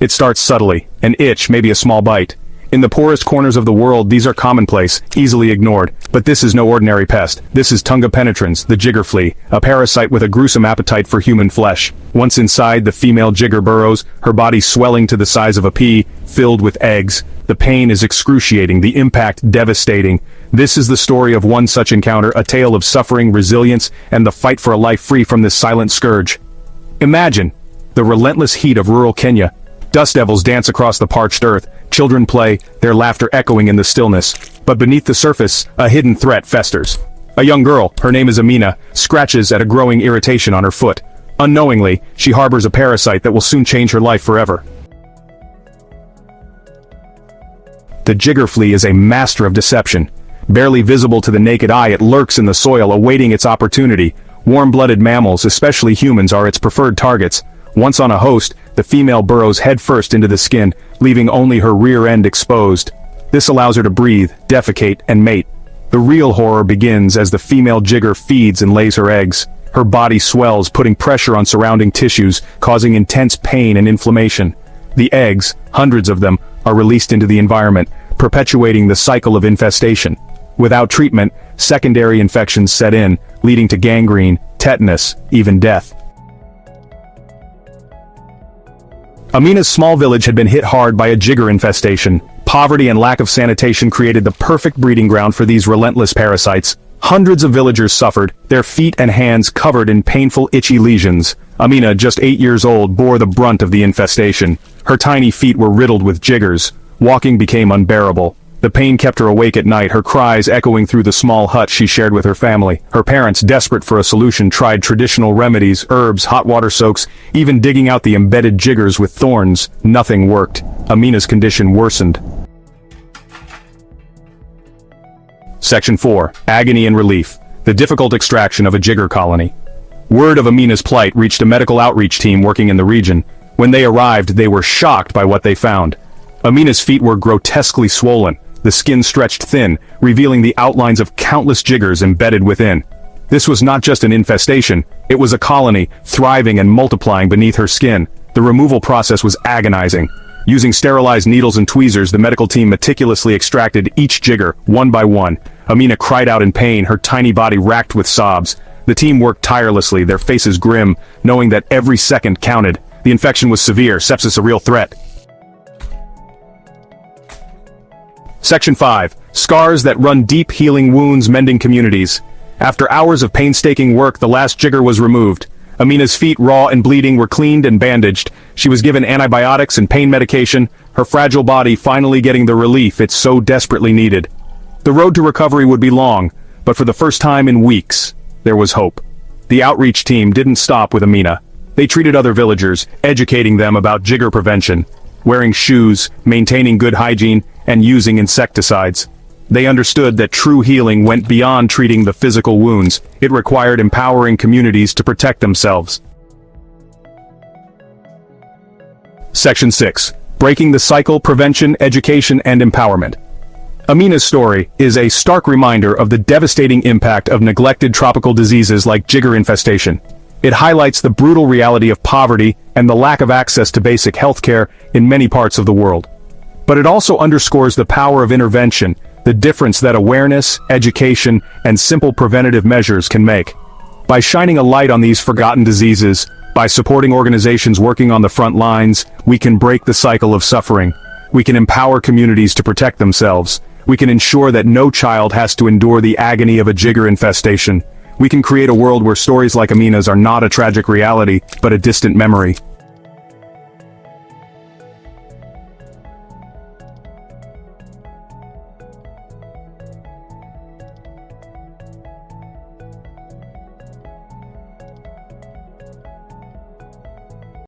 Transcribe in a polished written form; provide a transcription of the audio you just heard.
It starts subtly, an itch, maybe a small bite. In the poorest corners of the world, these are commonplace, easily ignored. But this is no ordinary pest. This is Tunga penetrans, the jigger flea, a parasite with a gruesome appetite for human flesh. Once inside, the female jigger burrows, her body swelling to the size of a pea, filled with eggs. The pain is excruciating, the impact devastating. This is the story of one such encounter, a tale of suffering, resilience, and the fight for a life free from this silent scourge. Imagine the relentless heat of rural Kenya. Dust devils dance across the parched earth, children play, their laughter echoing in the stillness. But beneath the surface, a hidden threat festers. A young girl, her name is Amina, scratches at a growing irritation on her foot. Unknowingly, she harbors a parasite that will soon change her life forever. The jigger flea is a master of deception. Barely visible to the naked eye, it lurks in the soil, awaiting its opportunity. Warm-blooded mammals, especially humans, are its preferred targets. Once on a host, the female burrows headfirst into the skin, leaving only her rear end exposed. This allows her to breathe, defecate, and mate. The real horror begins as the female jigger feeds and lays her eggs. Her body swells, putting pressure on surrounding tissues, causing intense pain and inflammation. The eggs, hundreds of them, are released into the environment, perpetuating the cycle of infestation. Without treatment, secondary infections set in, leading to gangrene, tetanus, even death. Amina's small village had been hit hard by a jigger infestation. Poverty and lack of sanitation created the perfect breeding ground for these relentless parasites. Hundreds of villagers suffered, their feet and hands covered in painful, itchy lesions. Amina, just 8 years old, bore the brunt of the infestation. Her tiny feet were riddled with jiggers. Walking became unbearable. The pain kept her awake at night, her cries echoing through the small hut she shared with her family. Her parents, desperate for a solution, tried traditional remedies, herbs, hot water soaks, even digging out the embedded jiggers with thorns. Nothing worked. Amina's condition worsened. Section 4. Agony and Relief. The difficult extraction of a jigger colony. Word of Amina's plight reached a medical outreach team working in the region. When they arrived, they were shocked by what they found. Amina's feet were grotesquely swollen, the skin stretched thin, revealing the outlines of countless jiggers embedded within. This was not just an infestation, it was a colony, thriving and multiplying beneath her skin. The removal process was agonizing. Using sterilized needles and tweezers, the medical team meticulously extracted each jigger, one by one. Amina cried out in pain, her tiny body racked with sobs. The team worked tirelessly, their faces grim, knowing that every second counted. The infection was severe, sepsis a real threat. Section 5. Scars that run deep, healing wounds, mending communities. After hours of painstaking work, the last jigger was removed. Amina's feet, raw and bleeding, were cleaned and bandaged. She was given antibiotics and pain medication, her fragile body finally getting the relief it so desperately needed. The road to recovery would be long, but for the first time in weeks, there was hope. The outreach team didn't stop with Amina. They treated other villagers, educating them about jigger prevention, wearing shoes, maintaining good hygiene, and using insecticides. They understood that true healing went beyond treating the physical wounds. It required empowering communities to protect themselves. Section 6. Breaking the cycle, prevention, education, and empowerment. Amina's story is a stark reminder of the devastating impact of neglected tropical diseases like jigger infestation. It highlights the brutal reality of poverty and the lack of access to basic health care in many parts of the world. But it also underscores the power of intervention, the difference that awareness, education, and simple preventative measures can make. By shining a light on these forgotten diseases, by supporting organizations working on the front lines, we can break the cycle of suffering. We can empower communities to protect themselves. We can ensure that no child has to endure the agony of a jigger infestation. We can create a world where stories like Amina's are not a tragic reality, but a distant memory.